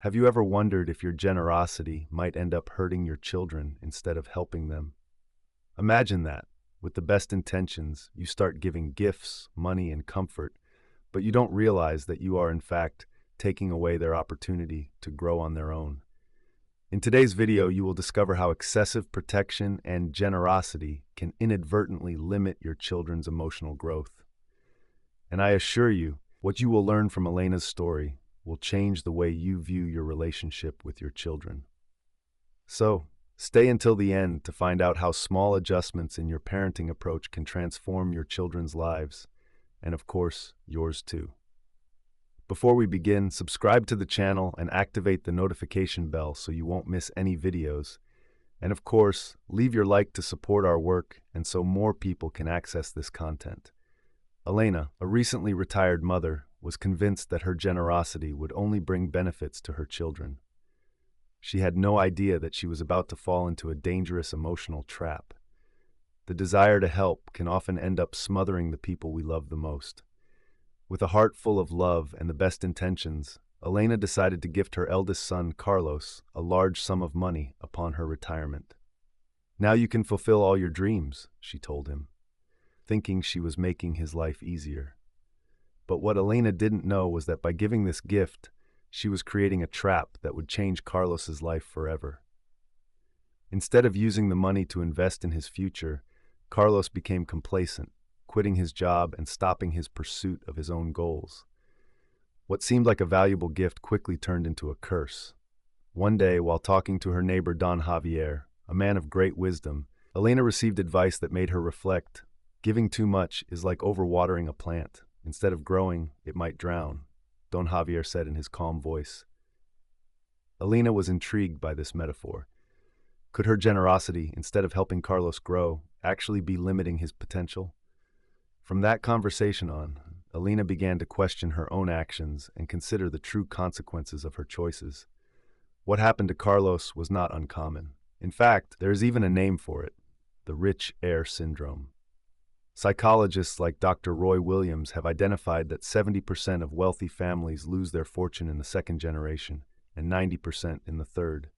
Have you ever wondered if your generosity might end up hurting your children instead of helping them? Imagine that. With the best intentions, you start giving gifts, money, and comfort, but you don't realize that you are, in fact, taking away their opportunity to grow on their own. In today's video, you will discover how excessive protection and generosity can inadvertently limit your children's emotional growth. And I assure you, what you will learn from Elena's story will change the way you view your relationship with your children. So, stay until the end to find out how small adjustments in your parenting approach can transform your children's lives, and of course, yours too. Before we begin, subscribe to the channel and activate the notification bell so you won't miss any videos. And of course, leave your like to support our work and so more people can access this content. Elena, a recently retired mother, was convinced that her generosity would only bring benefits to her children. She had no idea that she was about to fall into a dangerous emotional trap. The desire to help can often end up smothering the people we love the most. With a heart full of love and the best intentions, Elena decided to gift her eldest son, Carlos, a large sum of money upon her retirement. "Now you can fulfill all your dreams," she told him, thinking she was making his life easier. But what Elena didn't know was that by giving this gift, she was creating a trap that would change Carlos's life forever. Instead of using the money to invest in his future, Carlos became complacent, quitting his job and stopping his pursuit of his own goals. What seemed like a valuable gift quickly turned into a curse. One day, while talking to her neighbor Don Javier, a man of great wisdom, Elena received advice that made her reflect. Giving too much is like overwatering a plant. Instead of growing, it might drown, Don Javier said in his calm voice. Elena was intrigued by this metaphor. Could her generosity, instead of helping Carlos grow, actually be limiting his potential? From that conversation on, Elena began to question her own actions and consider the true consequences of her choices. What happened to Carlos was not uncommon. In fact, there is even a name for it: the rich heir syndrome. Psychologists like Dr. Roy Williams have identified that 70% of wealthy families lose their fortune in the second generation and 90% in the third.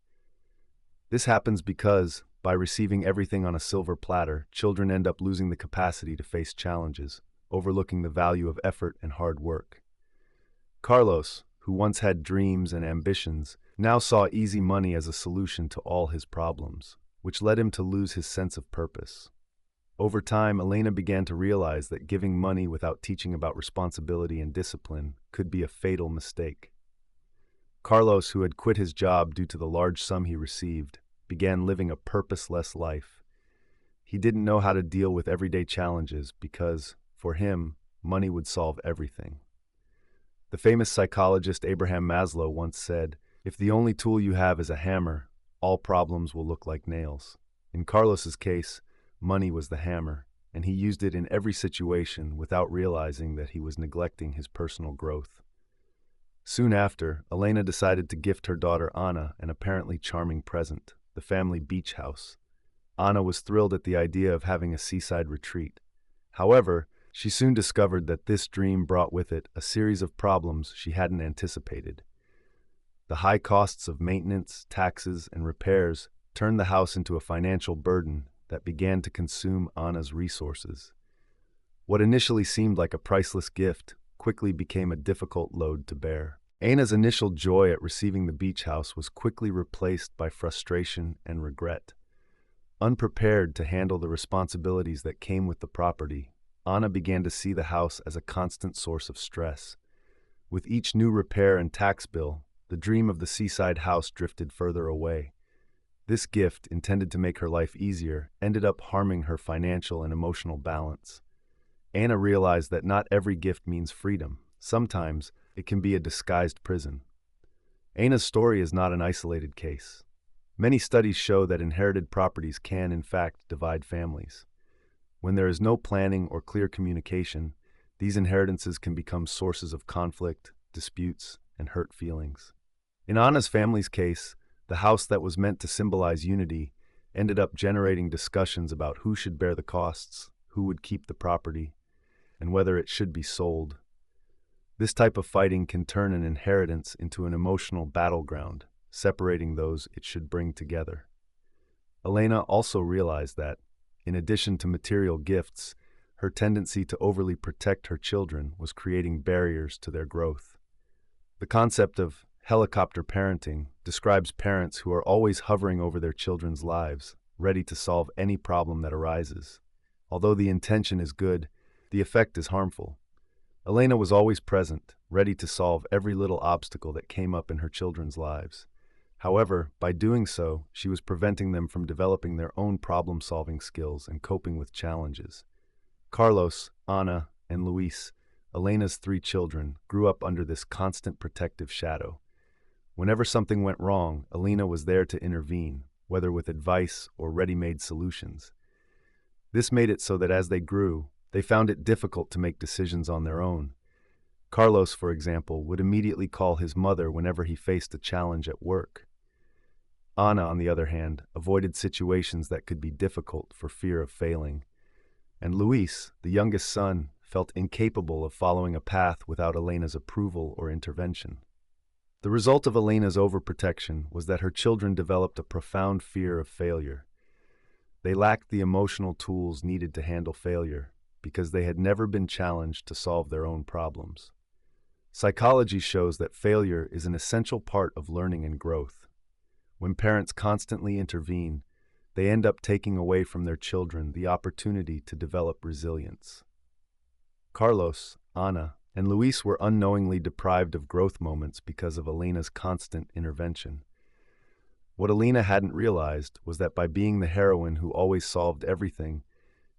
This happens because, by receiving everything on a silver platter, children end up losing the capacity to face challenges, overlooking the value of effort and hard work. Carlos, who once had dreams and ambitions, now saw easy money as a solution to all his problems, which led him to lose his sense of purpose. Over time, Elena began to realize that giving money without teaching about responsibility and discipline could be a fatal mistake. Carlos, who had quit his job due to the large sum he received, began living a purposeless life. He didn't know how to deal with everyday challenges because, for him, money would solve everything. The famous psychologist Abraham Maslow once said, "If the only tool you have is a hammer, all problems will look like nails." In Carlos's case, money was the hammer, and he used it in every situation without realizing that he was neglecting his personal growth. Soon after, Elena decided to gift her daughter Anna an apparently charming present: the family beach house. Anna was thrilled at the idea of having a seaside retreat. However, she soon discovered that this dream brought with it a series of problems she hadn't anticipated. The high costs of maintenance, taxes, and repairs turned the house into a financial burden that began to consume Anna's resources. What initially seemed like a priceless gift quickly became a difficult load to bear. Anna's initial joy at receiving the beach house was quickly replaced by frustration and regret. Unprepared to handle the responsibilities that came with the property, Anna began to see the house as a constant source of stress. With each new repair and tax bill, the dream of the seaside house drifted further away. This gift, intended to make her life easier, ended up harming her financial and emotional balance. Anna realized that not every gift means freedom. Sometimes, it can be a disguised prison. Anna's story is not an isolated case. Many studies show that inherited properties can, in fact, divide families. When there is no planning or clear communication, these inheritances can become sources of conflict, disputes, and hurt feelings. In Anna's family's case, the house that was meant to symbolize unity ended up generating discussions about who should bear the costs, who would keep the property, and whether it should be sold. This type of fighting can turn an inheritance into an emotional battleground, separating those it should bring together. Elena also realized that, in addition to material gifts, her tendency to overly protect her children was creating barriers to their growth. The concept of helicopter parenting describes parents who are always hovering over their children's lives, ready to solve any problem that arises. Although the intention is good, the effect is harmful. Elena was always present, ready to solve every little obstacle that came up in her children's lives. However, by doing so, she was preventing them from developing their own problem-solving skills and coping with challenges. Carlos, Ana, and Luis, Elena's 3 children, grew up under this constant protective shadow. Whenever something went wrong, Elena was there to intervene, whether with advice or ready-made solutions. This made it so that as they grew, they found it difficult to make decisions on their own. Carlos, for example, would immediately call his mother whenever he faced a challenge at work. Ana, on the other hand, avoided situations that could be difficult for fear of failing. And Luis, the youngest son, felt incapable of following a path without Elena's approval or intervention. The result of Elena's overprotection was that her children developed a profound fear of failure. They lacked the emotional tools needed to handle failure because they had never been challenged to solve their own problems. Psychology shows that failure is an essential part of learning and growth. When parents constantly intervene, they end up taking away from their children the opportunity to develop resilience. Carlos, Ana, and Luis were unknowingly deprived of growth moments because of Elena's constant intervention. What Elena hadn't realized was that by being the heroine who always solved everything,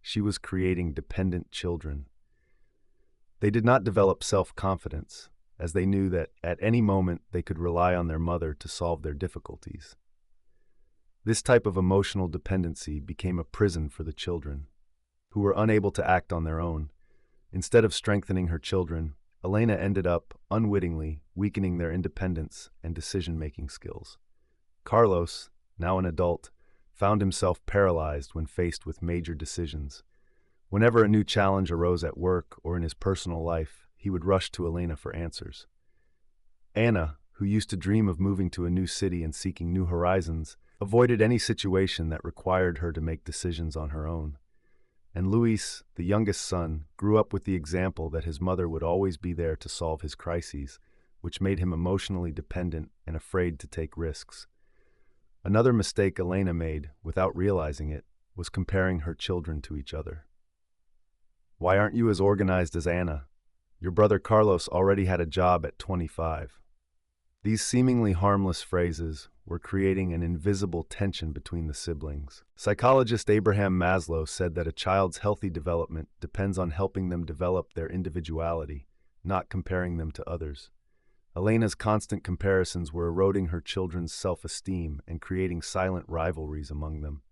she was creating dependent children. They did not develop self-confidence, as they knew that at any moment they could rely on their mother to solve their difficulties. This type of emotional dependency became a prison for the children, who were unable to act on their own. Instead of strengthening her children, Elena ended up, unwittingly, weakening their independence and decision-making skills. Carlos, now an adult, found himself paralyzed when faced with major decisions. Whenever a new challenge arose at work or in his personal life, he would rush to Elena for answers. Ana, who used to dream of moving to a new city and seeking new horizons, avoided any situation that required her to make decisions on her own. And Luis, the youngest son, grew up with the example that his mother would always be there to solve his crises, which made him emotionally dependent and afraid to take risks. Another mistake Elena made, without realizing it, was comparing her children to each other. "Why aren't you as organized as Ana? Your brother Carlos already had a job at 25. These seemingly harmless phrases were creating an invisible tension between the siblings. Psychologist Abraham Maslow said that a child's healthy development depends on helping them develop their individuality, not comparing them to others. Elena's constant comparisons were eroding her children's self-esteem and creating silent rivalries among them.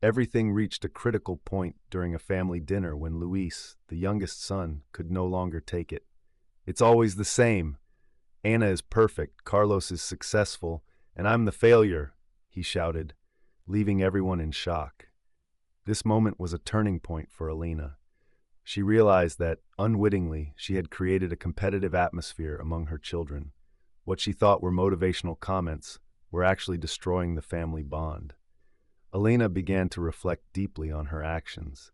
Everything reached a critical point during a family dinner when Luis, the youngest son, could no longer take it. "It's always the same. Ana is perfect, Carlos is successful, and I'm the failure," he shouted, leaving everyone in shock. This moment was a turning point for Elena. She realized that, unwittingly, she had created a competitive atmosphere among her children. What she thought were motivational comments were actually destroying the family bond. Elena began to reflect deeply on her actions.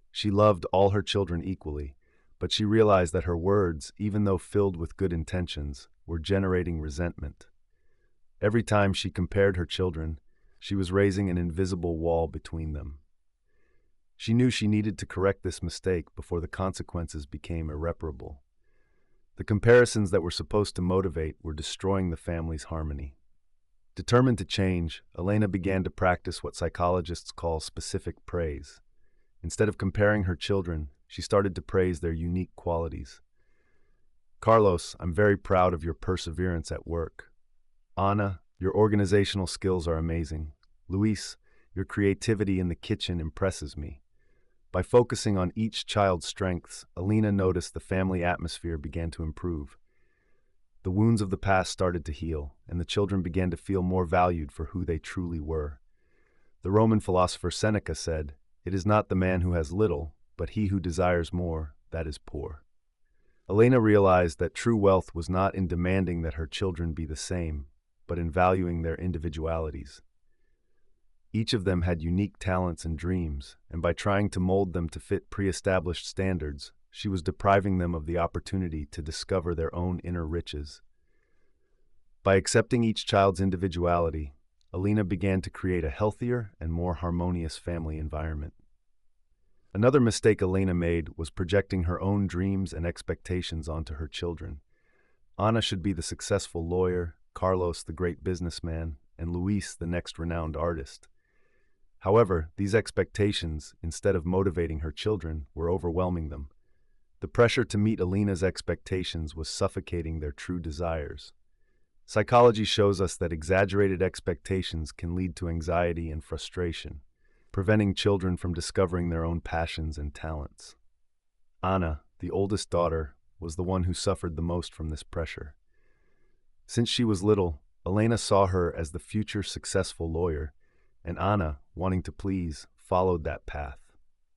She loved all her children equally, but she realized that her words, even though filled with good intentions, were generating resentment. Every time she compared her children, she was raising an invisible wall between them. She knew she needed to correct this mistake before the consequences became irreparable. The comparisons that were supposed to motivate were destroying the family's harmony. Determined to change, Elena began to practice what psychologists call specific praise. Instead of comparing her children, she started to praise their unique qualities. "Carlos, I'm very proud of your perseverance at work. Ana, your organizational skills are amazing. Luis, your creativity in the kitchen impresses me." By focusing on each child's strengths, Elena noticed the family atmosphere began to improve. The wounds of the past started to heal, and the children began to feel more valued for who they truly were. The Roman philosopher Seneca said, "It is not the man who has little, but he who desires more, that is poor." Elena realized that true wealth was not in demanding that her children be the same, but in valuing their individualities. Each of them had unique talents and dreams, and by trying to mold them to fit pre-established standards, she was depriving them of the opportunity to discover their own inner riches. By accepting each child's individuality, Elena began to create a healthier and more harmonious family environment. Another mistake Elena made was projecting her own dreams and expectations onto her children. Ana should be the successful lawyer, Carlos the great businessman, and Luis the next renowned artist. However, these expectations, instead of motivating her children, were overwhelming them. The pressure to meet Elena's expectations was suffocating their true desires. Psychology shows us that exaggerated expectations can lead to anxiety and frustration, preventing children from discovering their own passions and talents. Ana, the oldest daughter, was the one who suffered the most from this pressure. Since she was little, Elena saw her as the future successful lawyer, and Ana, wanting to please, followed that path.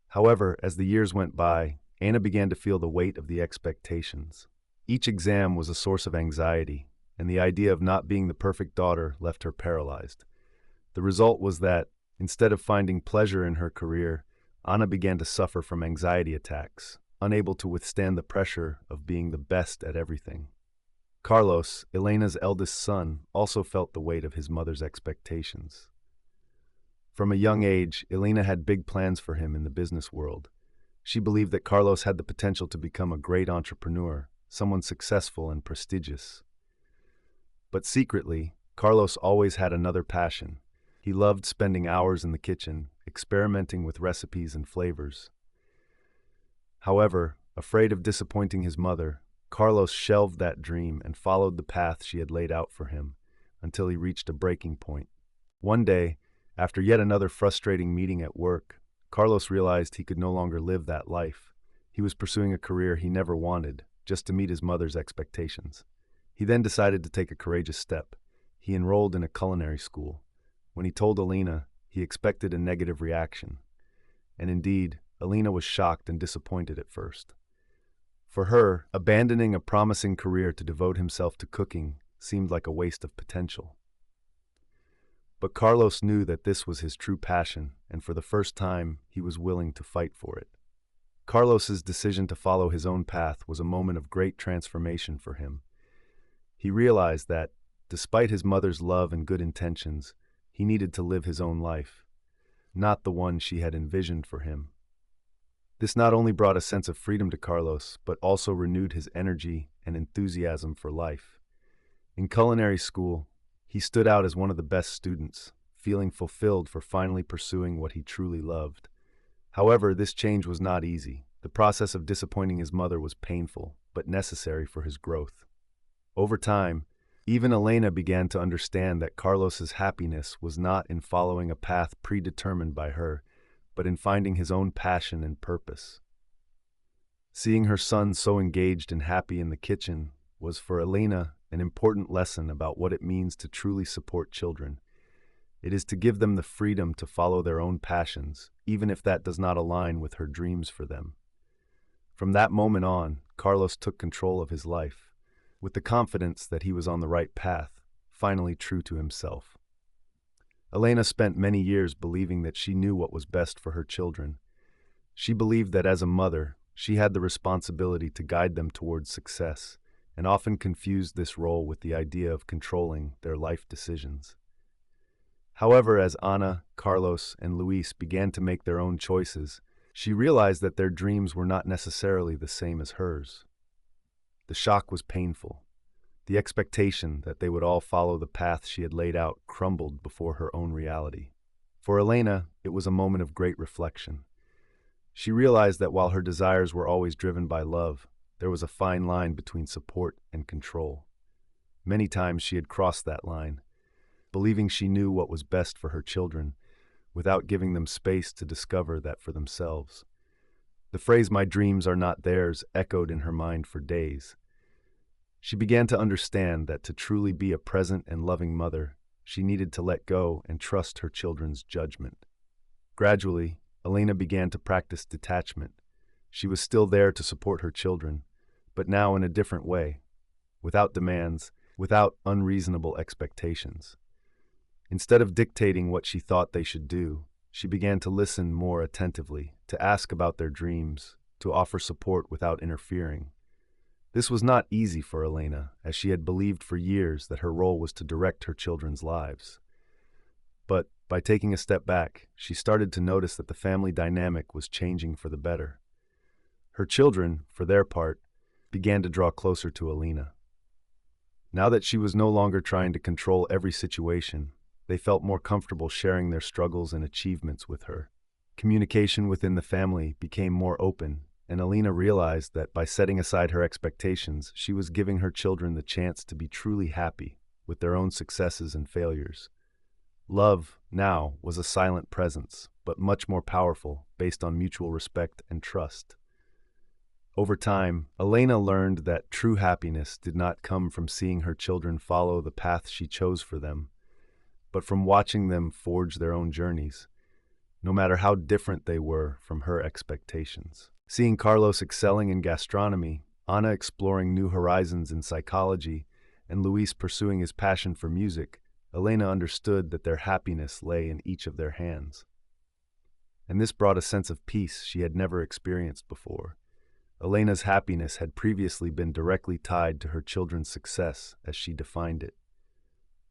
However, as the years went by, Ana began to feel the weight of the expectations. Each exam was a source of anxiety, and the idea of not being the perfect daughter left her paralyzed. The result was that, instead of finding pleasure in her career, Ana began to suffer from anxiety attacks, unable to withstand the pressure of being the best at everything. Carlos, Elena's eldest son, also felt the weight of his mother's expectations. From a young age, Elena had big plans for him in the business world. She believed that Carlos had the potential to become a great entrepreneur, someone successful and prestigious. But secretly, Carlos always had another passion. He loved spending hours in the kitchen, experimenting with recipes and flavors. However, afraid of disappointing his mother, Carlos shelved that dream and followed the path she had laid out for him, until he reached a breaking point. One day, after yet another frustrating meeting at work, Carlos realized he could no longer live that life. He was pursuing a career he never wanted, just to meet his mother's expectations. He then decided to take a courageous step. He enrolled in a culinary school. When he told Elena, he expected a negative reaction. And indeed, Elena was shocked and disappointed at first. For her, abandoning a promising career to devote himself to cooking seemed like a waste of potential. But Carlos knew that this was his true passion, and for the first time, he was willing to fight for it. Carlos's decision to follow his own path was a moment of great transformation for him. He realized that, despite his mother's love and good intentions, he needed to live his own life, not the one she had envisioned for him. This not only brought a sense of freedom to Carlos, but also renewed his energy and enthusiasm for life. In culinary school, he stood out as one of the best students, feeling fulfilled for finally pursuing what he truly loved. However, this change was not easy. The process of disappointing his mother was painful, but necessary for his growth. Over time, even Elena began to understand that Carlos's happiness was not in following a path predetermined by her, but in finding his own passion and purpose. Seeing her son so engaged and happy in the kitchen was for Elena an important lesson about what it means to truly support children. It is to give them the freedom to follow their own passions, even if that does not align with her dreams for them. From that moment on, Carlos took control of his life, with the confidence that he was on the right path, finally true to himself. Elena spent many years believing that she knew what was best for her children. She believed that as a mother, she had the responsibility to guide them towards success, and often confused this role with the idea of controlling their life decisions. However, as Ana, Carlos, and Luis began to make their own choices, she realized that their dreams were not necessarily the same as hers. The shock was painful. The expectation that they would all follow the path she had laid out crumbled before her own reality. For Elena, it was a moment of great reflection. She realized that while her desires were always driven by love, there was a fine line between support and control. Many times she had crossed that line, believing she knew what was best for her children, without giving them space to discover that for themselves. The phrase, "my dreams are not theirs," echoed in her mind for days. She began to understand that to truly be a present and loving mother, she needed to let go and trust her children's judgment. Gradually, Elena began to practice detachment. She was still there to support her children, but now in a different way, without demands, without unreasonable expectations. Instead of dictating what she thought they should do, she began to listen more attentively, to ask about their dreams, to offer support without interfering. This was not easy for Elena, as she had believed for years that her role was to direct her children's lives. But by taking a step back, she started to notice that the family dynamic was changing for the better. Her children, for their part, began to draw closer to Elena. Now that she was no longer trying to control every situation, they felt more comfortable sharing their struggles and achievements with her. Communication within the family became more open, and Elena realized that by setting aside her expectations, she was giving her children the chance to be truly happy with their own successes and failures. Love, now, was a silent presence, but much more powerful, based on mutual respect and trust. Over time, Elena learned that true happiness did not come from seeing her children follow the path she chose for them, but from watching them forge their own journeys, no matter how different they were from her expectations. Seeing Carlos excelling in gastronomy, Ana exploring new horizons in psychology, and Luis pursuing his passion for music, Elena understood that their happiness lay in each of their hands. And this brought a sense of peace she had never experienced before. Elena's happiness had previously been directly tied to her children's success, as she defined it.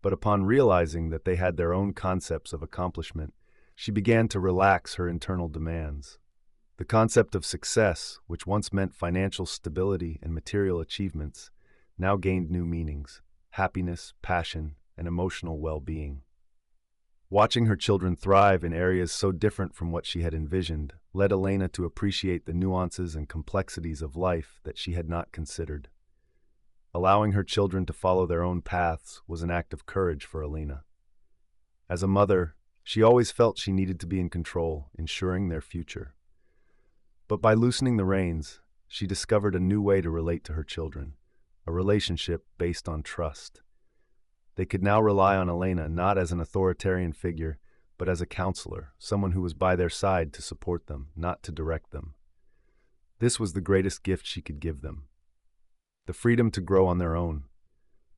But upon realizing that they had their own concepts of accomplishment, she began to relax her internal demands. The concept of success, which once meant financial stability and material achievements, now gained new meanings: happiness, passion, and emotional well-being. Watching her children thrive in areas so different from what she had envisioned led Elena to appreciate the nuances and complexities of life that she had not considered. Allowing her children to follow their own paths was an act of courage for Elena. As a mother, she always felt she needed to be in control, ensuring their future. But by loosening the reins, she discovered a new way to relate to her children, a relationship based on trust. They could now rely on Elena not as an authoritarian figure, but as a counselor, someone who was by their side to support them, not to direct them. This was the greatest gift she could give them: the freedom to grow on their own.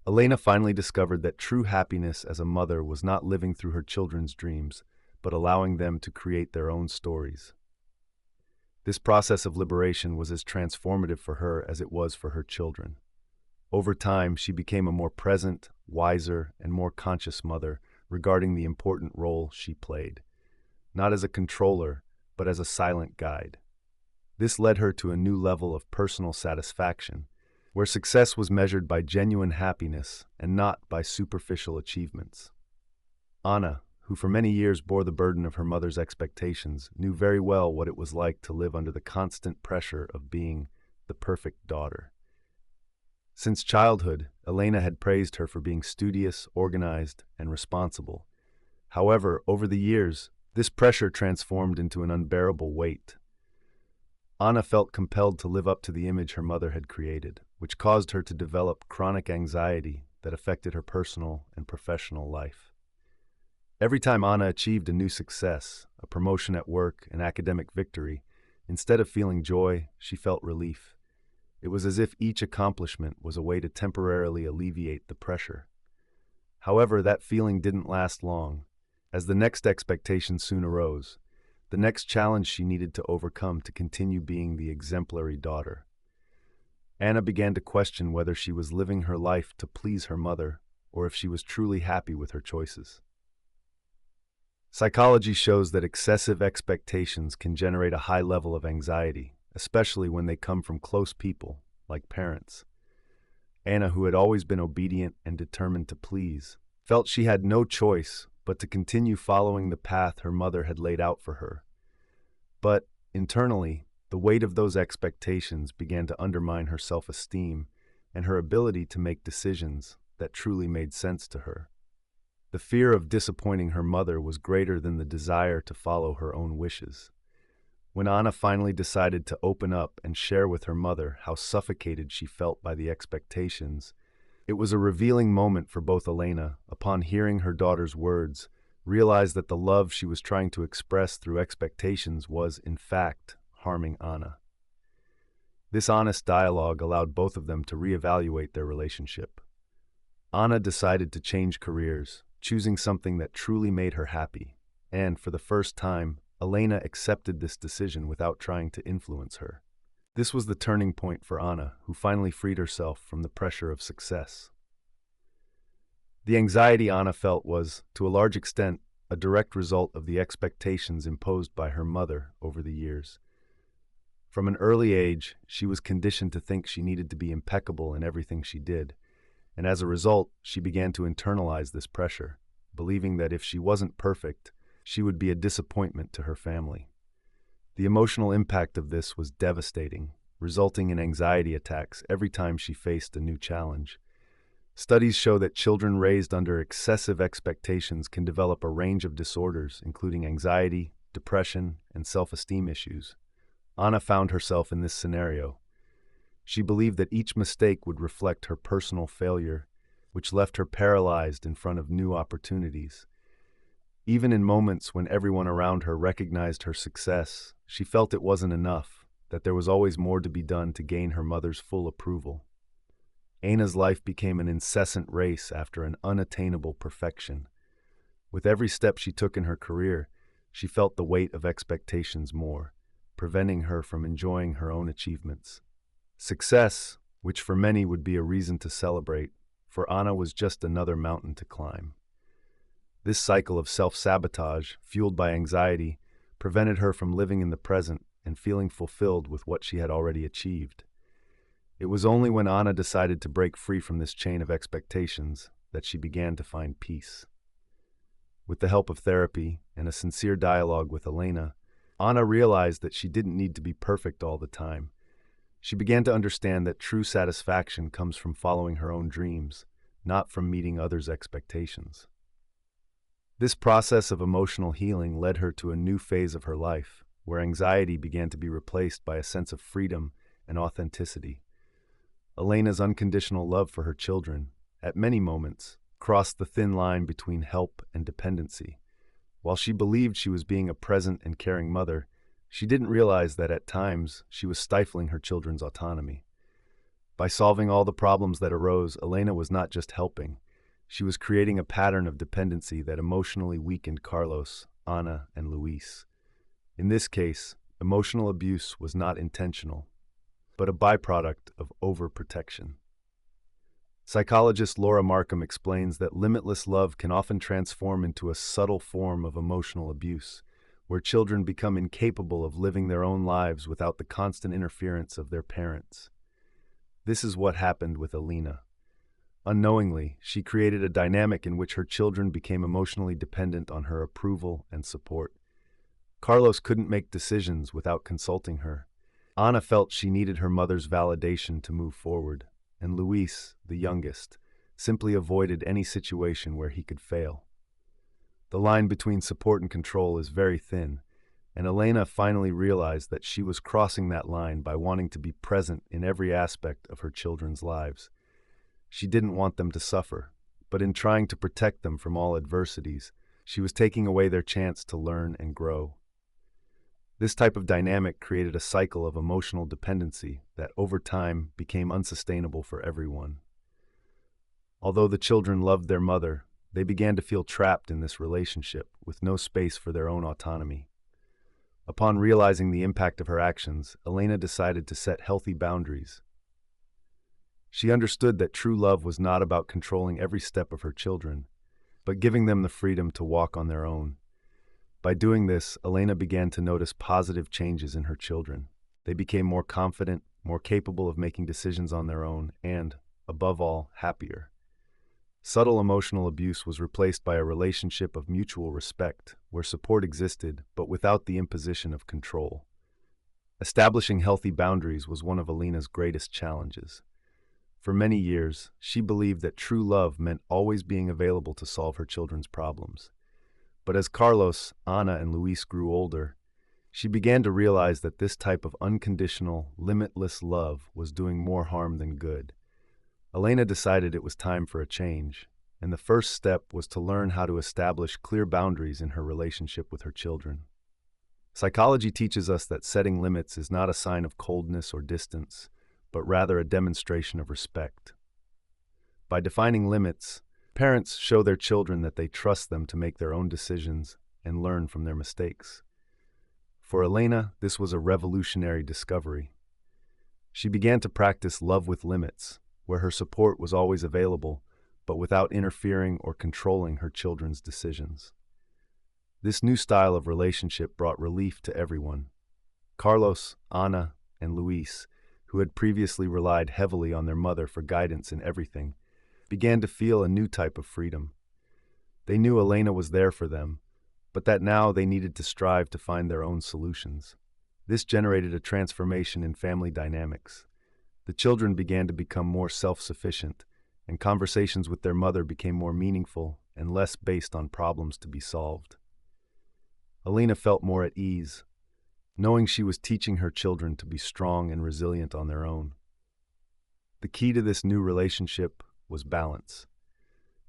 Elena finally discovered that true happiness as a mother was not living through her children's dreams, but allowing them to create their own stories. This process of liberation was as transformative for her as it was for her children. Over time, she became a more present, wiser, and more conscious mother regarding the important role she played, not as a controller, but as a silent guide. This led her to a new level of personal satisfaction, where success was measured by genuine happiness and not by superficial achievements. Ana, who for many years bore the burden of her mother's expectations, knew very well what it was like to live under the constant pressure of being the perfect daughter. Since childhood, Elena had praised her for being studious, organized, and responsible. However, over the years, this pressure transformed into an unbearable weight. Ana felt compelled to live up to the image her mother had created, which caused her to develop chronic anxiety that affected her personal and professional life. Every time Ana achieved a new success, a promotion at work, an academic victory, instead of feeling joy, she felt relief. It was as if each accomplishment was a way to temporarily alleviate the pressure. However, that feeling didn't last long, as the next expectation soon arose, the next challenge she needed to overcome to continue being the exemplary daughter. Ana began to question whether she was living her life to please her mother, or if she was truly happy with her choices. Psychology shows that excessive expectations can generate a high level of anxiety, especially when they come from close people, like parents. Ana, who had always been obedient and determined to please, felt she had no choice but to continue following the path her mother had laid out for her. But, internally, the weight of those expectations began to undermine her self-esteem and her ability to make decisions that truly made sense to her. The fear of disappointing her mother was greater than the desire to follow her own wishes. When Ana finally decided to open up and share with her mother how suffocated she felt by the expectations, it was a revealing moment for both. Elena, upon hearing her daughter's words, realized that the love she was trying to express through expectations was, in fact, harming Ana. This honest dialogue allowed both of them to reevaluate their relationship. Anna decided to change careers, choosing something that truly made her happy, and for the first time, Elena accepted this decision without trying to influence her. This was the turning point for Anna, who finally freed herself from the pressure of success. The anxiety Anna felt was, to a large extent, a direct result of the expectations imposed by her mother over the years. From an early age, she was conditioned to think she needed to be impeccable in everything she did, and as a result, she began to internalize this pressure, believing that if she wasn't perfect, she would be a disappointment to her family. The emotional impact of this was devastating, resulting in anxiety attacks every time she faced a new challenge. Studies show that children raised under excessive expectations can develop a range of disorders, including anxiety, depression, and self-esteem issues. Anna found herself in this scenario. She believed that each mistake would reflect her personal failure, which left her paralyzed in front of new opportunities. Even in moments when everyone around her recognized her success, she felt it wasn't enough, that there was always more to be done to gain her mother's full approval. Anna's life became an incessant race after an unattainable perfection. With every step she took in her career, she felt the weight of expectations more, preventing her from enjoying her own achievements. Success, which for many would be a reason to celebrate, for Anna was just another mountain to climb. This cycle of self-sabotage, fueled by anxiety, prevented her from living in the present and feeling fulfilled with what she had already achieved. It was only when Anna decided to break free from this chain of expectations that she began to find peace. With the help of therapy and a sincere dialogue with Elena, Anna realized that she didn't need to be perfect all the time. She began to understand that true satisfaction comes from following her own dreams, not from meeting others' expectations. This process of emotional healing led her to a new phase of her life, where anxiety began to be replaced by a sense of freedom and authenticity. Elena's unconditional love for her children, at many moments, crossed the thin line between help and dependency. While she believed she was being a present and caring mother, she didn't realize that at times she was stifling her children's autonomy. By solving all the problems that arose, Elena was not just helping. She was creating a pattern of dependency that emotionally weakened Carlos, Anna, and Luis. In this case, emotional abuse was not intentional, but a byproduct of overprotection. Psychologist Laura Markham explains that limitless love can often transform into a subtle form of emotional abuse, where children become incapable of living their own lives without the constant interference of their parents. This is what happened with Elena. Unknowingly, she created a dynamic in which her children became emotionally dependent on her approval and support. Carlos couldn't make decisions without consulting her. Anna felt she needed her mother's validation to move forward, and Luis, the youngest, simply avoided any situation where he could fail. The line between support and control is very thin, and Elena finally realized that she was crossing that line by wanting to be present in every aspect of her children's lives. She didn't want them to suffer, but in trying to protect them from all adversities, she was taking away their chance to learn and grow. This type of dynamic created a cycle of emotional dependency that over time became unsustainable for everyone. Although the children loved their mother, they began to feel trapped in this relationship with no space for their own autonomy. Upon realizing the impact of her actions, Elena decided to set healthy boundaries. She understood that true love was not about controlling every step of her children, but giving them the freedom to walk on their own. By doing this, Elena began to notice positive changes in her children. They became more confident, more capable of making decisions on their own, and, above all, happier. Subtle emotional abuse was replaced by a relationship of mutual respect, where support existed, but without the imposition of control. Establishing healthy boundaries was one of Elena's greatest challenges. For many years, she believed that true love meant always being available to solve her children's problems. But as Carlos, Anna, and Luis grew older, she began to realize that this type of unconditional, limitless love was doing more harm than good. Elena decided it was time for a change, and the first step was to learn how to establish clear boundaries in her relationship with her children. Psychology teaches us that setting limits is not a sign of coldness or distance, but rather a demonstration of respect. By defining limits, parents show their children that they trust them to make their own decisions and learn from their mistakes. For Elena, this was a revolutionary discovery. She began to practice love with limits, where her support was always available, but without interfering or controlling her children's decisions. This new style of relationship brought relief to everyone. Carlos, Ana, and Luis, who had previously relied heavily on their mother for guidance in everything, began to feel a new type of freedom. They knew Elena was there for them, but that now they needed to strive to find their own solutions. This generated a transformation in family dynamics. The children began to become more self-sufficient, and conversations with their mother became more meaningful and less based on problems to be solved. Elena felt more at ease, knowing she was teaching her children to be strong and resilient on their own. The key to this new relationship was balance.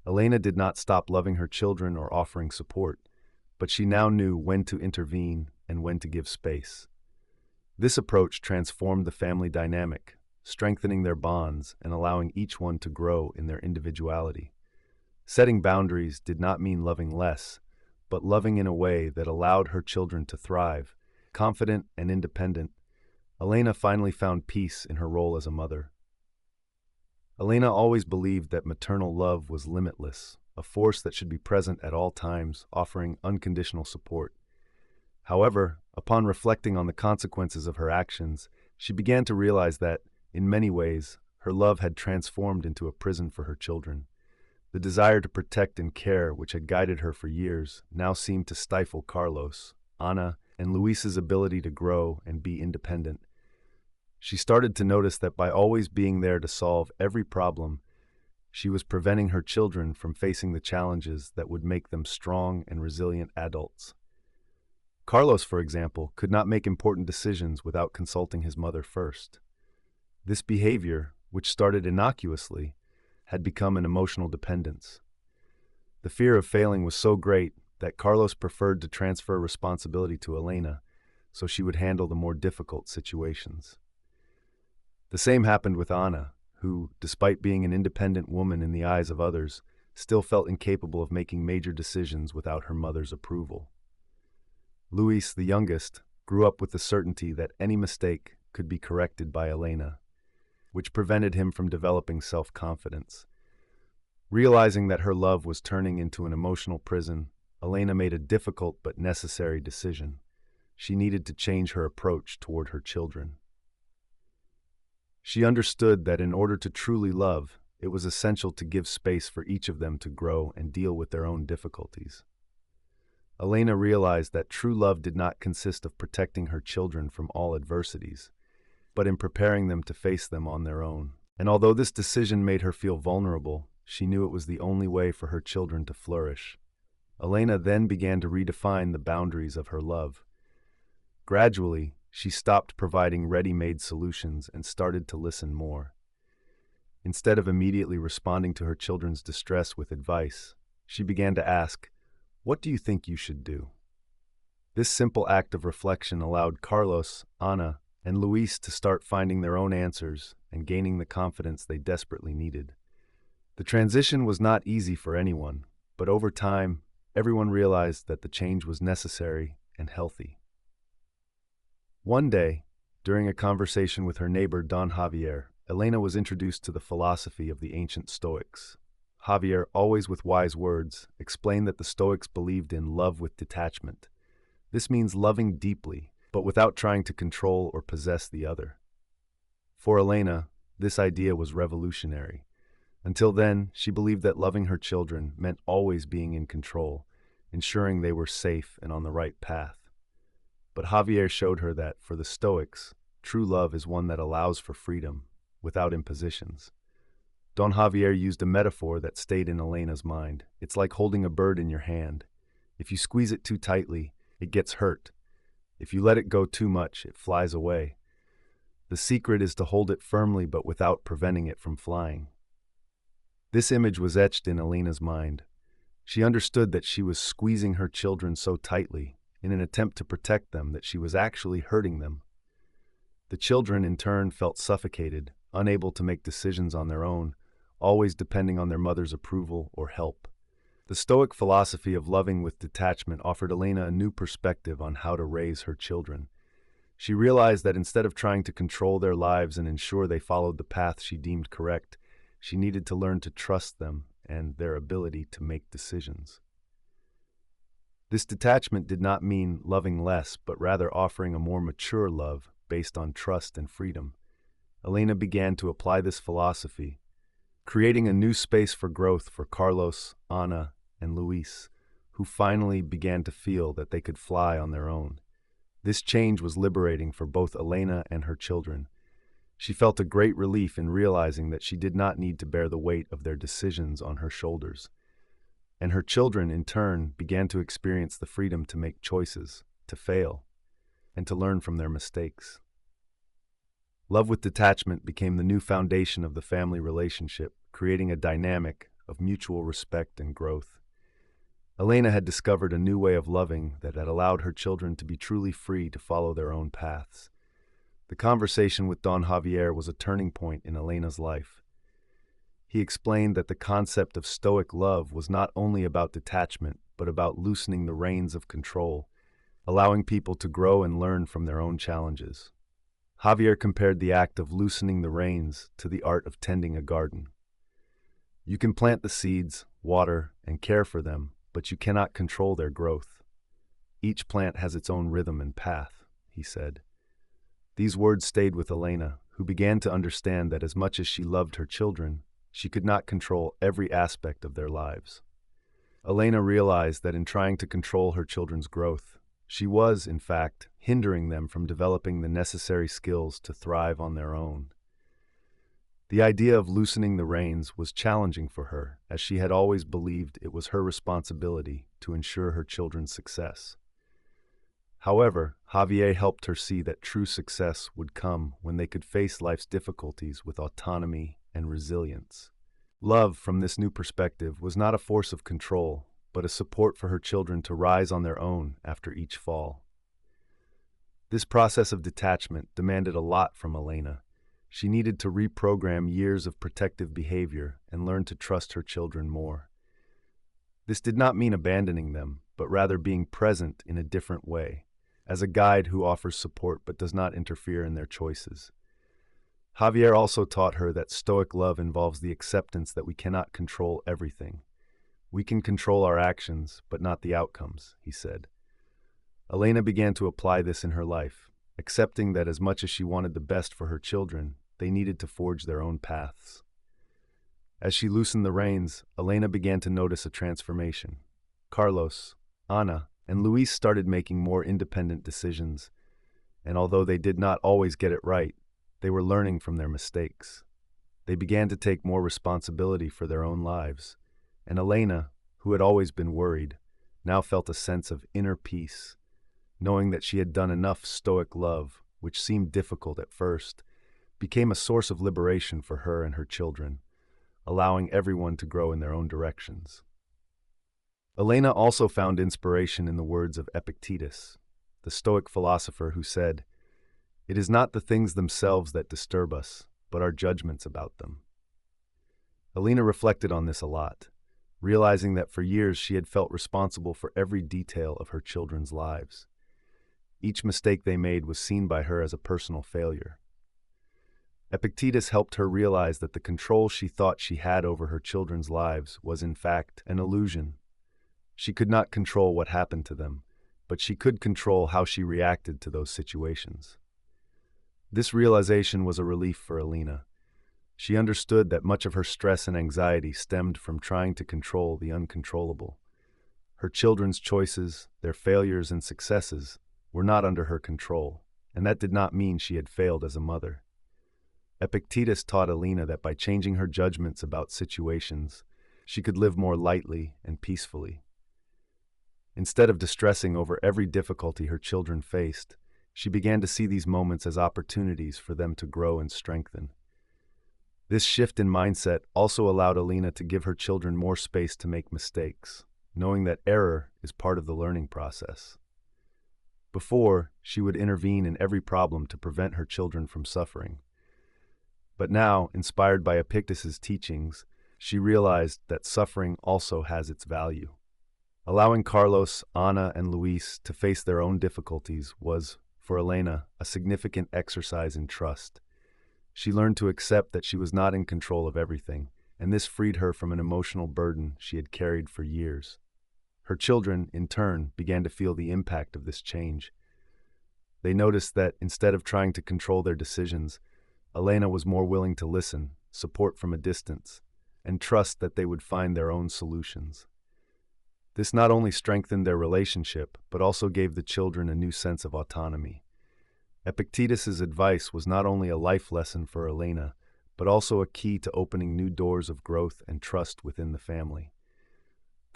Elena did not stop loving her children or offering support, but she now knew when to intervene and when to give space. This approach transformed the family dynamic, strengthening their bonds and allowing each one to grow in their individuality. Setting boundaries did not mean loving less, but loving in a way that allowed her children to thrive. Confident and independent, Elena finally found peace in her role as a mother. Elena always believed that maternal love was limitless, a force that should be present at all times, offering unconditional support. However, upon reflecting on the consequences of her actions, she began to realize that, in many ways, her love had transformed into a prison for her children. The desire to protect and care, which had guided her for years, now seemed to stifle Carlos, Ana, and Luis's ability to grow and be independent. She started to notice that by always being there to solve every problem, she was preventing her children from facing the challenges that would make them strong and resilient adults. Carlos, for example, could not make important decisions without consulting his mother first. This behavior, which started innocuously, had become an emotional dependence. The fear of failing was so great that Carlos preferred to transfer responsibility to Elena, so she would handle the more difficult situations. The same happened with Ana, who, despite being an independent woman in the eyes of others, still felt incapable of making major decisions without her mother's approval. Luis, the youngest, grew up with the certainty that any mistake could be corrected by Elena, which prevented him from developing self-confidence. Realizing that her love was turning into an emotional prison, Elena made a difficult but necessary decision. She needed to change her approach toward her children. She understood that in order to truly love, it was essential to give space for each of them to grow and deal with their own difficulties. Elena realized that true love did not consist of protecting her children from all adversities, but in preparing them to face them on their own. And although this decision made her feel vulnerable, she knew it was the only way for her children to flourish. Elena then began to redefine the boundaries of her love. Gradually, she stopped providing ready-made solutions and started to listen more. Instead of immediately responding to her children's distress with advice, she began to ask, "What do you think you should do?" This simple act of reflection allowed Carlos, Ana, and Luis to start finding their own answers and gaining the confidence they desperately needed. The transition was not easy for anyone, but over time, everyone realized that the change was necessary and healthy. One day, during a conversation with her neighbor Don Javier, Elena was introduced to the philosophy of the ancient Stoics. Javier, always with wise words, explained that the Stoics believed in love with detachment. This means loving deeply, but without trying to control or possess the other. For Elena, this idea was revolutionary. Until then, she believed that loving her children meant always being in control, ensuring they were safe and on the right path. But Javier showed her that, for the Stoics, true love is one that allows for freedom, without impositions. Don Javier used a metaphor that stayed in Elena's mind. It's like holding a bird in your hand. If you squeeze it too tightly, it gets hurt. If you let it go too much, it flies away. The secret is to hold it firmly but without preventing it from flying. This image was etched in Elena's mind. She understood that she was squeezing her children so tightly, in an attempt to protect them that she was actually hurting them. The children, in turn, felt suffocated, unable to make decisions on their own, always depending on their mother's approval or help. The Stoic philosophy of loving with detachment offered Elena a new perspective on how to raise her children. She realized that instead of trying to control their lives and ensure they followed the path she deemed correct, she needed to learn to trust them and their ability to make decisions. This detachment did not mean loving less, but rather offering a more mature love based on trust and freedom. Elena began to apply this philosophy, creating a new space for growth for Carlos, Ana, and Luis, who finally began to feel that they could fly on their own. This change was liberating for both Elena and her children. She felt a great relief in realizing that she did not need to bear the weight of their decisions on her shoulders. And her children, in turn, began to experience the freedom to make choices, to fail, and to learn from their mistakes. Love with detachment became the new foundation of the family relationship, creating a dynamic of mutual respect and growth. Elena had discovered a new way of loving that had allowed her children to be truly free to follow their own paths. The conversation with Don Javier was a turning point in Elena's life. He explained that the concept of Stoic love was not only about detachment, but about loosening the reins of control, allowing people to grow and learn from their own challenges. Javier compared the act of loosening the reins to the art of tending a garden. You can plant the seeds, water, and care for them, but you cannot control their growth. Each plant has its own rhythm and path, he said. These words stayed with Elena, who began to understand that as much as she loved her children, she could not control every aspect of their lives. Elena realized that in trying to control her children's growth, she was, in fact, hindering them from developing the necessary skills to thrive on their own. The idea of loosening the reins was challenging for her, as she had always believed it was her responsibility to ensure her children's success. However, Javier helped her see that true success would come when they could face life's difficulties with autonomy and resilience. Love, from this new perspective, was not a force of control, but a support for her children to rise on their own after each fall. This process of detachment demanded a lot from Elena. She needed to reprogram years of protective behavior and learn to trust her children more. This did not mean abandoning them, but rather being present in a different way, as a guide who offers support but does not interfere in their choices. Javier also taught her that Stoic love involves the acceptance that we cannot control everything. We can control our actions, but not the outcomes, he said. Elena began to apply this in her life, accepting that as much as she wanted the best for her children, they needed to forge their own paths. As she loosened the reins, Elena began to notice a transformation. Carlos, Ana, and Luis started making more independent decisions, and although they did not always get it right, they were learning from their mistakes. They began to take more responsibility for their own lives, and Elena, who had always been worried, now felt a sense of inner peace, knowing that she had done enough Stoic love, which seemed difficult at first, became a source of liberation for her and her children, allowing everyone to grow in their own directions. Elena also found inspiration in the words of Epictetus, the Stoic philosopher who said, "It is not the things themselves that disturb us, but our judgments about them." Elena reflected on this a lot, realizing that for years she had felt responsible for every detail of her children's lives. Each mistake they made was seen by her as a personal failure. Epictetus helped her realize that the control she thought she had over her children's lives was in fact an illusion. She could not control what happened to them, but she could control how she reacted to those situations. This realization was a relief for Elena. She understood that much of her stress and anxiety stemmed from trying to control the uncontrollable. Her children's choices, their failures and successes, were not under her control, and that did not mean she had failed as a mother. Epictetus taught Elena that by changing her judgments about situations, she could live more lightly and peacefully. Instead of distressing over every difficulty her children faced, she began to see these moments as opportunities for them to grow and strengthen. This shift in mindset also allowed Elena to give her children more space to make mistakes, knowing that error is part of the learning process. Before, she would intervene in every problem to prevent her children from suffering. But now, inspired by Epictetus's teachings, she realized that suffering also has its value. Allowing Carlos, Ana, and Luis to face their own difficulties was, for Elena, a significant exercise in trust. She learned to accept that she was not in control of everything, and this freed her from an emotional burden she had carried for years. Her children, in turn, began to feel the impact of this change. They noticed that, instead of trying to control their decisions, Elena was more willing to listen, support from a distance, and trust that they would find their own solutions. This not only strengthened their relationship, but also gave the children a new sense of autonomy. Epictetus's advice was not only a life lesson for Elena, but also a key to opening new doors of growth and trust within the family.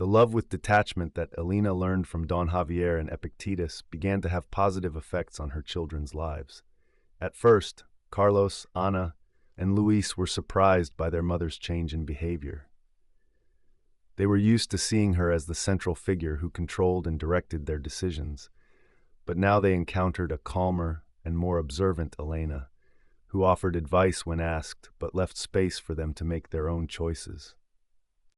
The love with detachment that Elena learned from Don Javier and Epictetus began to have positive effects on her children's lives. At first, Carlos, Ana, and Luis were surprised by their mother's change in behavior. They were used to seeing her as the central figure who controlled and directed their decisions, but now they encountered a calmer and more observant Elena, who offered advice when asked but left space for them to make their own choices.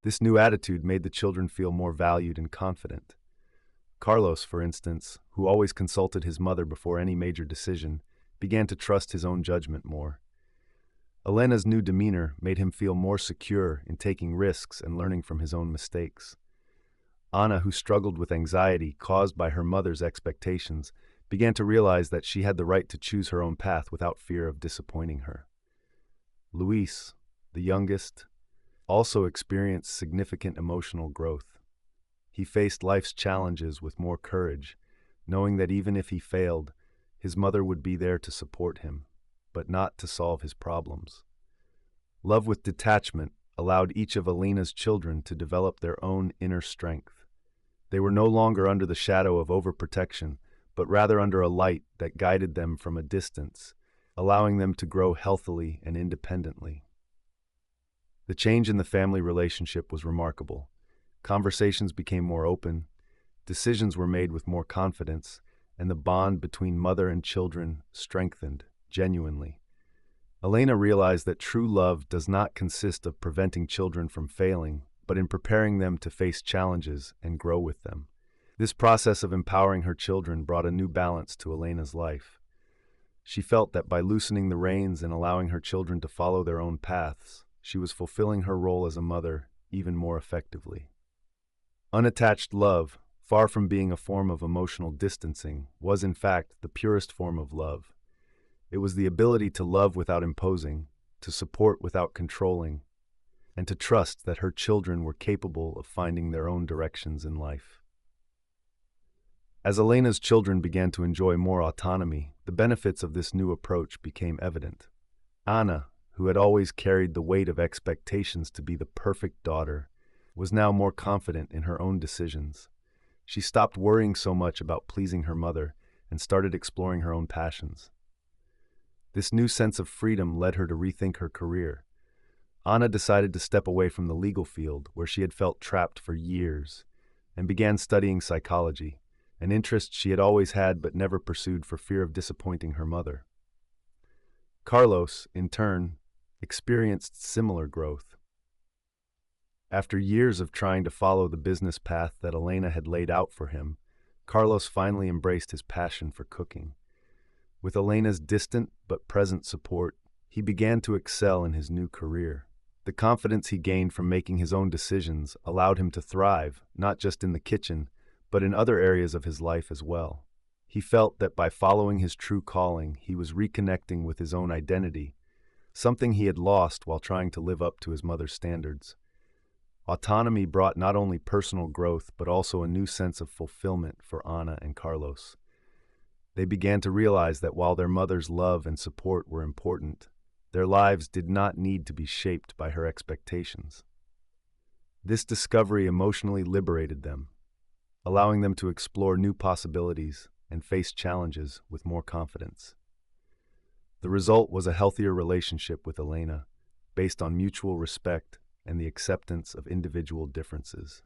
This new attitude made the children feel more valued and confident. Carlos, for instance, who always consulted his mother before any major decision, began to trust his own judgment more. Elena's new demeanor made him feel more secure in taking risks and learning from his own mistakes. Ana, who struggled with anxiety caused by her mother's expectations, began to realize that she had the right to choose her own path without fear of disappointing her. Luis, the youngest, also experienced significant emotional growth. He faced life's challenges with more courage, knowing that even if he failed, his mother would be there to support him, but not to solve his problems. Love with detachment allowed each of Elena's children to develop their own inner strength. They were no longer under the shadow of overprotection, but rather under a light that guided them from a distance, allowing them to grow healthily and independently. The change in the family relationship was remarkable. Conversations became more open, decisions were made with more confidence, and the bond between mother and children strengthened genuinely. Elena realized that true love does not consist of preventing children from failing, but in preparing them to face challenges and grow with them. This process of empowering her children brought a new balance to Elena's life. She felt that by loosening the reins and allowing her children to follow their own paths, she was fulfilling her role as a mother even more effectively. Unattached love, far from being a form of emotional distancing, was in fact the purest form of love. It was the ability to love without imposing, to support without controlling, and to trust that her children were capable of finding their own directions in life. As Elena's children began to enjoy more autonomy, the benefits of this new approach became evident. Ana, who had always carried the weight of expectations to be the perfect daughter, was now more confident in her own decisions. She stopped worrying so much about pleasing her mother and started exploring her own passions. This new sense of freedom led her to rethink her career. Ana decided to step away from the legal field, where she had felt trapped for years, and began studying psychology, an interest she had always had but never pursued for fear of disappointing her mother. Carlos, in turn, experienced similar growth. After years of trying to follow the business path that Elena had laid out for him, Carlos finally embraced his passion for cooking. With Elena's distant but present support, he began to excel in his new career. The confidence he gained from making his own decisions allowed him to thrive, not just in the kitchen, but in other areas of his life as well. He felt that by following his true calling, he was reconnecting with his own identity, something he had lost while trying to live up to his mother's standards. Autonomy brought not only personal growth, but also a new sense of fulfillment for Ana and Carlos. They began to realize that while their mother's love and support were important, their lives did not need to be shaped by her expectations. This discovery emotionally liberated them, allowing them to explore new possibilities and face challenges with more confidence. The result was a healthier relationship with Elena, based on mutual respect and the acceptance of individual differences.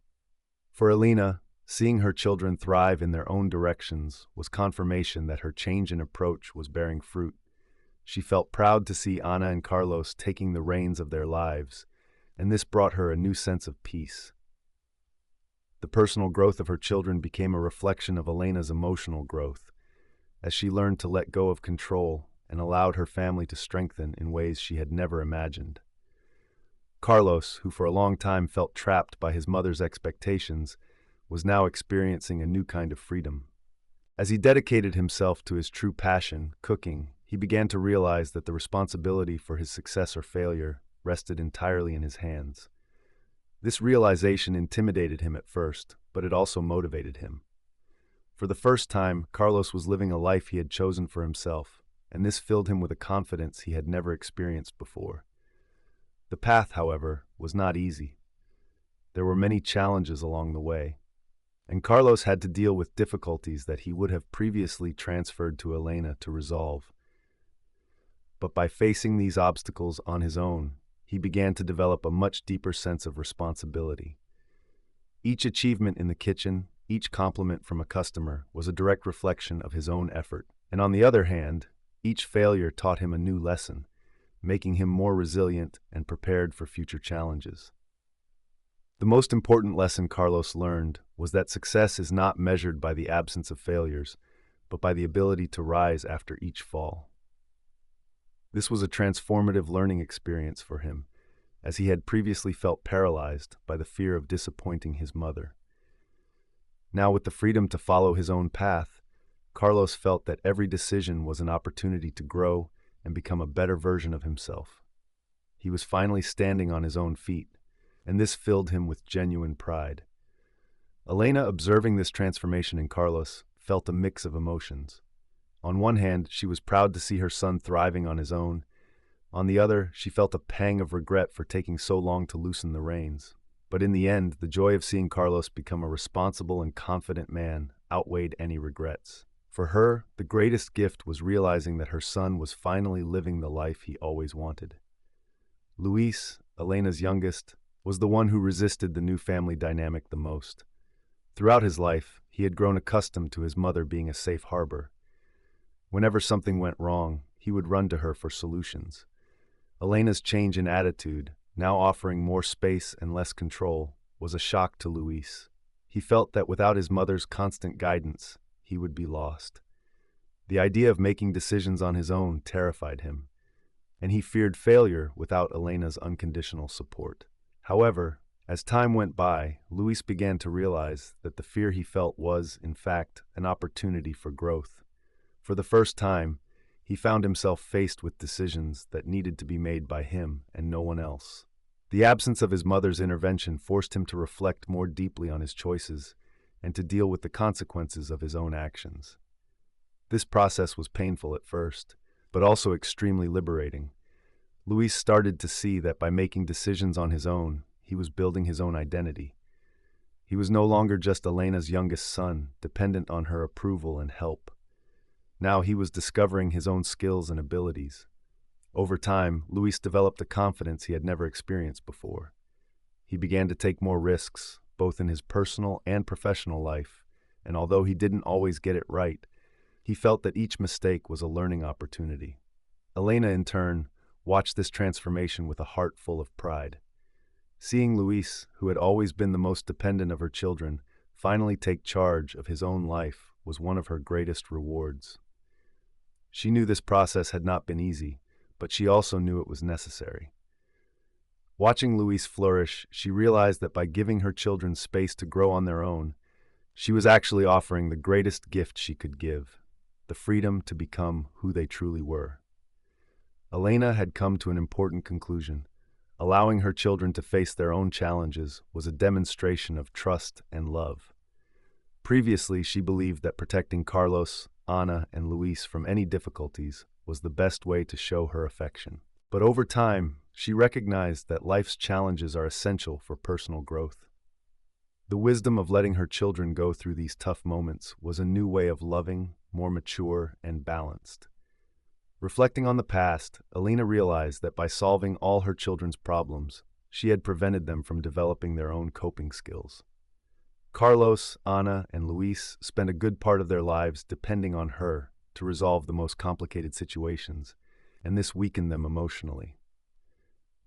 For Elena, Seeing her children thrive in their own directions was confirmation that her change in approach was bearing fruit. She felt proud to see Ana and Carlos taking the reins of their lives, and this brought her a new sense of peace. The personal growth of her children became a reflection of Elena's emotional growth, as she learned to let go of control and allowed her family to strengthen in ways she had never imagined. Carlos, who for a long time felt trapped by his mother's expectations, was now experiencing a new kind of freedom. As he dedicated himself to his true passion, cooking, he began to realize that the responsibility for his success or failure rested entirely in his hands. This realization intimidated him at first, but it also motivated him. For the first time, Carlos was living a life he had chosen for himself, and this filled him with a confidence he had never experienced before. The path, however, was not easy. There were many challenges along the way, and Carlos had to deal with difficulties that he would have previously transferred to Elena to resolve. But by facing these obstacles on his own, he began to develop a much deeper sense of responsibility. Each achievement in the kitchen, each compliment from a customer, was a direct reflection of his own effort. And on the other hand, each failure taught him a new lesson, making him more resilient and prepared for future challenges. The most important lesson Carlos learned was that success is not measured by the absence of failures, but by the ability to rise after each fall. This was a transformative learning experience for him, as he had previously felt paralyzed by the fear of disappointing his mother. Now, with the freedom to follow his own path, Carlos felt that every decision was an opportunity to grow and become a better version of himself. He was finally standing on his own feet, and this filled him with genuine pride. Elena, observing this transformation in Carlos, felt a mix of emotions. On one hand, she was proud to see her son thriving on his own. On the other, she felt a pang of regret for taking so long to loosen the reins. But in the end, the joy of seeing Carlos become a responsible and confident man outweighed any regrets. For her, the greatest gift was realizing that her son was finally living the life he always wanted. Luis, Elena's youngest, was the one who resisted the new family dynamic the most. Throughout his life, he had grown accustomed to his mother being a safe harbor. Whenever something went wrong, he would run to her for solutions. Elena's change in attitude, now offering more space and less control, was a shock to Luis. He felt that without his mother's constant guidance, he would be lost. The idea of making decisions on his own terrified him, and he feared failure without Elena's unconditional support. However, as time went by, Luis began to realize that the fear he felt was, in fact, an opportunity for growth. For the first time, he found himself faced with decisions that needed to be made by him and no one else. The absence of his mother's intervention forced him to reflect more deeply on his choices and to deal with the consequences of his own actions. This process was painful at first, but also extremely liberating. Luis started to see that by making decisions on his own, he was building his own identity. He was no longer just Elena's youngest son, dependent on her approval and help. Now he was discovering his own skills and abilities. Over time, Luis developed a confidence he had never experienced before. He began to take more risks, both in his personal and professional life, and although he didn't always get it right, he felt that each mistake was a learning opportunity. Elena, in turn, watched this transformation with a heart full of pride. Seeing Luis, who had always been the most dependent of her children, finally take charge of his own life was one of her greatest rewards. She knew this process had not been easy, but she also knew it was necessary. Watching Luis flourish, she realized that by giving her children space to grow on their own, she was actually offering the greatest gift she could give, the freedom to become who they truly were. Elena had come to an important conclusion. Allowing her children to face their own challenges was a demonstration of trust and love. Previously, she believed that protecting Carlos, Ana, and Luis from any difficulties was the best way to show her affection. But over time, she recognized that life's challenges are essential for personal growth. The wisdom of letting her children go through these tough moments was a new way of loving, more mature and balanced. Reflecting on the past, Elena realized that by solving all her children's problems, she had prevented them from developing their own coping skills. Carlos, Ana, and Luis spent a good part of their lives depending on her to resolve the most complicated situations, and this weakened them emotionally.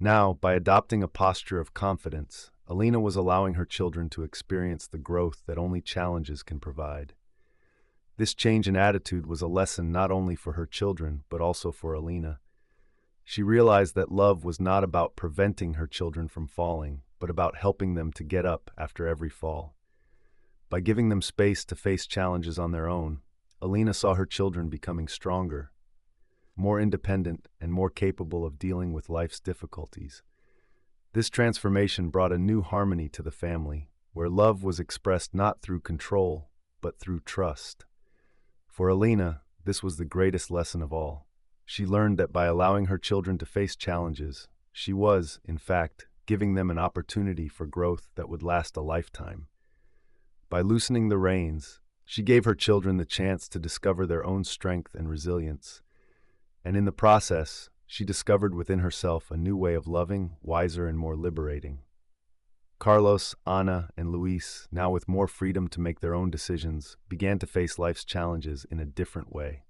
Now, by adopting a posture of confidence, Alina was allowing her children to experience the growth that only challenges can provide. This change in attitude was a lesson not only for her children, but also for Alina. She realized that love was not about preventing her children from falling, but about helping them to get up after every fall. By giving them space to face challenges on their own, Alina saw her children becoming stronger, more independent, and more capable of dealing with life's difficulties. This transformation brought a new harmony to the family, where love was expressed not through control, but through trust. For Alina, this was the greatest lesson of all. She learned that by allowing her children to face challenges, she was, in fact, giving them an opportunity for growth that would last a lifetime. By loosening the reins, she gave her children the chance to discover their own strength and resilience. And in the process, she discovered within herself a new way of loving, wiser and more liberating. Carlos, Ana, and Luis, now with more freedom to make their own decisions, began to face life's challenges in a different way.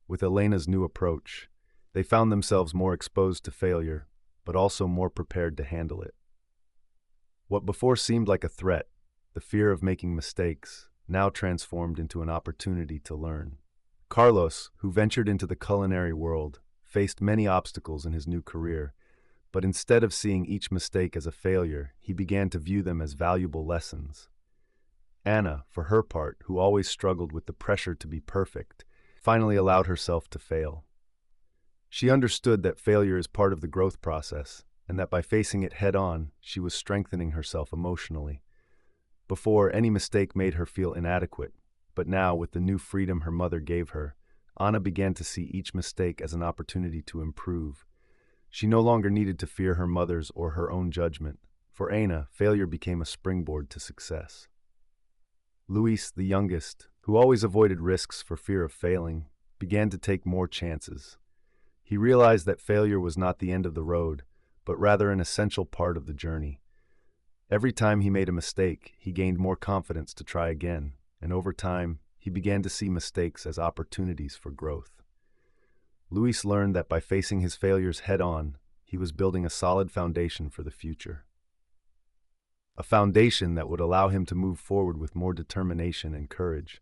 With Elena's new approach, they found themselves more exposed to failure, but also more prepared to handle it. What before seemed like a threat, the fear of making mistakes, now transformed into an opportunity to learn. Carlos, who ventured into the culinary world, faced many obstacles in his new career, but instead of seeing each mistake as a failure, he began to view them as valuable lessons. Ana, for her part, who always struggled with the pressure to be perfect, finally allowed herself to fail. She understood that failure is part of the growth process, and that by facing it head-on, she was strengthening herself emotionally. Before, any mistake made her feel inadequate, but now, with the new freedom her mother gave her, Ana began to see each mistake as an opportunity to improve. She no longer needed to fear her mother's or her own judgment. For Ana, failure became a springboard to success. Luis, the youngest, who always avoided risks for fear of failing, began to take more chances. He realized that failure was not the end of the road, but rather an essential part of the journey. Every time he made a mistake, he gained more confidence to try again, and over time, he began to see mistakes as opportunities for growth. Luis learned that by facing his failures head-on, he was building a solid foundation for the future. A foundation that would allow him to move forward with more determination and courage.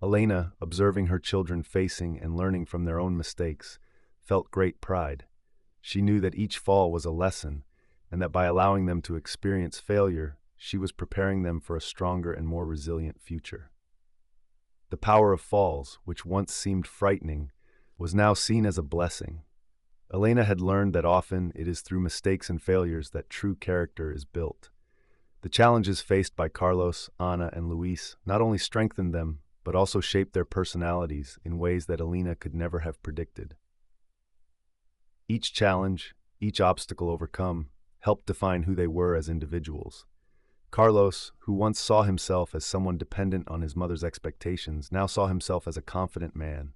Elena, observing her children facing and learning from their own mistakes, felt great pride. She knew that each fall was a lesson, and that by allowing them to experience failure, she was preparing them for a stronger and more resilient future. The power of falls, which once seemed frightening, was now seen as a blessing. Elena had learned that often it is through mistakes and failures that true character is built. The challenges faced by Carlos, Ana, and Luis not only strengthened them, but also shaped their personalities in ways that Elena could never have predicted. Each challenge, each obstacle overcome, helped define who they were as individuals. Carlos, who once saw himself as someone dependent on his mother's expectations, now saw himself as a confident man,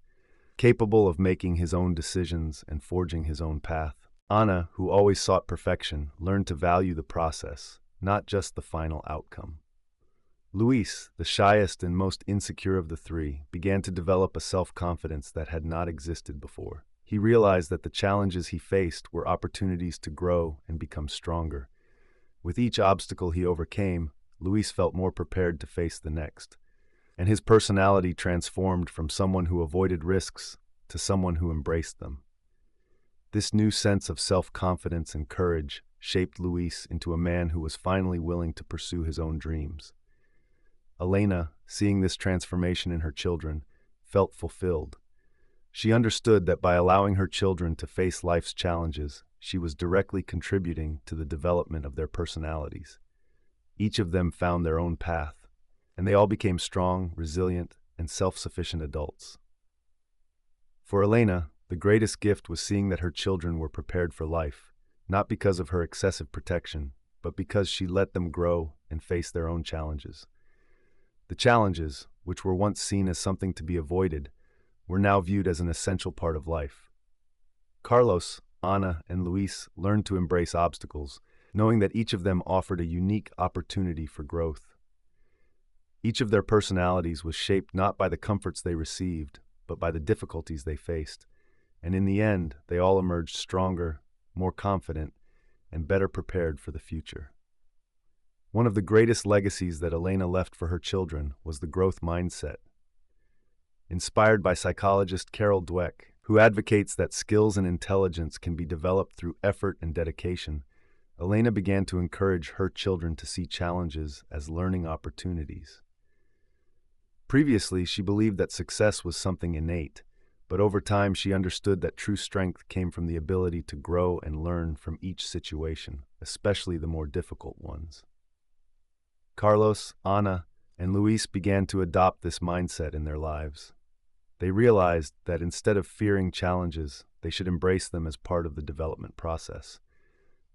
capable of making his own decisions and forging his own path. Ana, who always sought perfection, learned to value the process, not just the final outcome. Luis, the shyest and most insecure of the three, began to develop a self-confidence that had not existed before. He realized that the challenges he faced were opportunities to grow and become stronger. With each obstacle he overcame, Luis felt more prepared to face the next, and his personality transformed from someone who avoided risks to someone who embraced them. This new sense of self-confidence and courage shaped Luis into a man who was finally willing to pursue his own dreams. Elena, seeing this transformation in her children, felt fulfilled. She understood that by allowing her children to face life's challenges, she was directly contributing to the development of their personalities. Each of them found their own path, and they all became strong, resilient, and self-sufficient adults. For Elena, the greatest gift was seeing that her children were prepared for life, not because of her excessive protection, but because she let them grow and face their own challenges. The challenges, which were once seen as something to be avoided, were now viewed as an essential part of life. Carlos, Ana, and Luis learned to embrace obstacles, knowing that each of them offered a unique opportunity for growth. Each of their personalities was shaped not by the comforts they received, but by the difficulties they faced, and in the end, they all emerged stronger, more confident, and better prepared for the future. One of the greatest legacies that Elena left for her children was the growth mindset. Inspired by psychologist Carol Dweck, who advocates that skills and intelligence can be developed through effort and dedication, Elena began to encourage her children to see challenges as learning opportunities. Previously, she believed that success was something innate, but over time she understood that true strength came from the ability to grow and learn from each situation, especially the more difficult ones. Carlos, Ana, and Luis began to adopt this mindset in their lives. They realized that instead of fearing challenges, they should embrace them as part of the development process.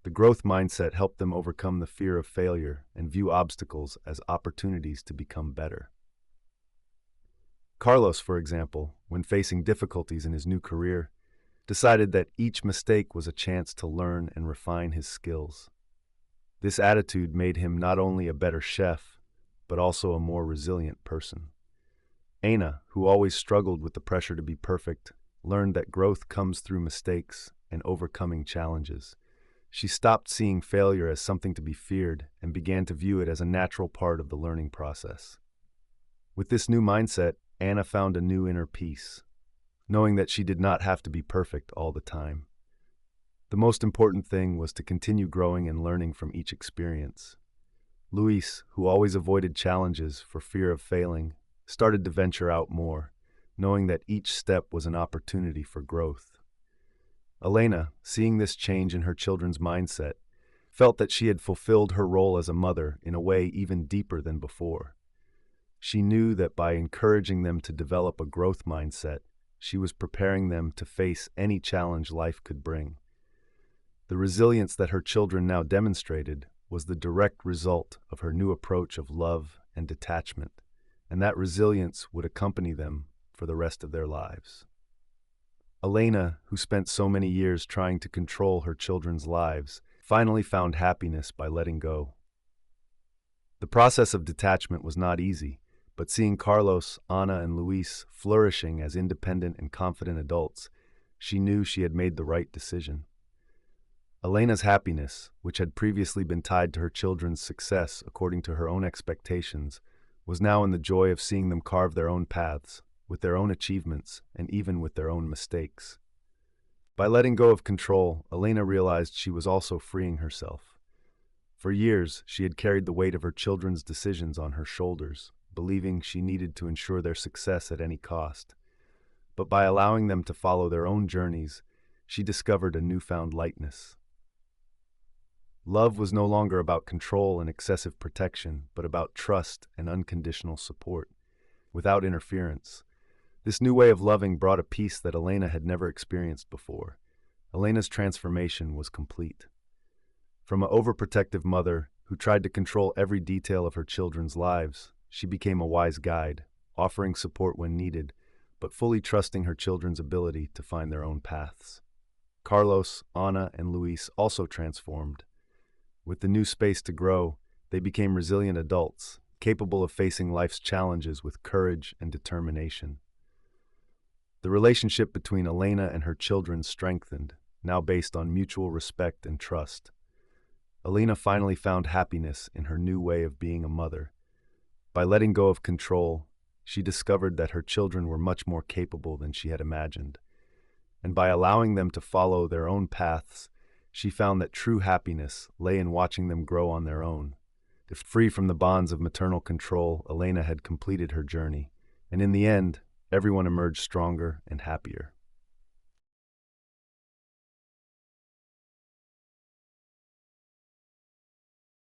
The growth mindset helped them overcome the fear of failure and view obstacles as opportunities to become better. Carlos, for example, when facing difficulties in his new career, decided that each mistake was a chance to learn and refine his skills. This attitude made him not only a better chef, but also a more resilient person. Ana, who always struggled with the pressure to be perfect, learned that growth comes through mistakes and overcoming challenges. She stopped seeing failure as something to be feared and began to view it as a natural part of the learning process. With this new mindset, Ana found a new inner peace, knowing that she did not have to be perfect all the time. The most important thing was to continue growing and learning from each experience. Luis, who always avoided challenges for fear of failing, started to venture out more, knowing that each step was an opportunity for growth. Elena, seeing this change in her children's mindset, felt that she had fulfilled her role as a mother in a way even deeper than before. She knew that by encouraging them to develop a growth mindset, she was preparing them to face any challenge life could bring. The resilience that her children now demonstrated was the direct result of her new approach of love and detachment, and that resilience would accompany them for the rest of their lives. Elena, who spent so many years trying to control her children's lives, finally found happiness by letting go. The process of detachment was not easy, but seeing Carlos, Ana, and Luis flourishing as independent and confident adults, she knew she had made the right decision. Elena's happiness, which had previously been tied to her children's success according to her own expectations, was now in the joy of seeing them carve their own paths, with their own achievements, and even with their own mistakes. By letting go of control, Elena realized she was also freeing herself. For years, she had carried the weight of her children's decisions on her shoulders, believing she needed to ensure their success at any cost. But by allowing them to follow their own journeys, she discovered a newfound lightness. Love was no longer about control and excessive protection, but about trust and unconditional support, without interference. This new way of loving brought a peace that Elena had never experienced before. Elena's transformation was complete. From an overprotective mother who tried to control every detail of her children's lives, she became a wise guide, offering support when needed, but fully trusting her children's ability to find their own paths. Carlos, Ana, and Luis also transformed. With the new space to grow, they became resilient adults, capable of facing life's challenges with courage and determination. The relationship between Elena and her children strengthened, now based on mutual respect and trust. Elena finally found happiness in her new way of being a mother. By letting go of control, she discovered that her children were much more capable than she had imagined. And by allowing them to follow their own paths, she found that true happiness lay in watching them grow on their own. If free from the bonds of maternal control, Elena had completed her journey, and in the end, everyone emerged stronger and happier.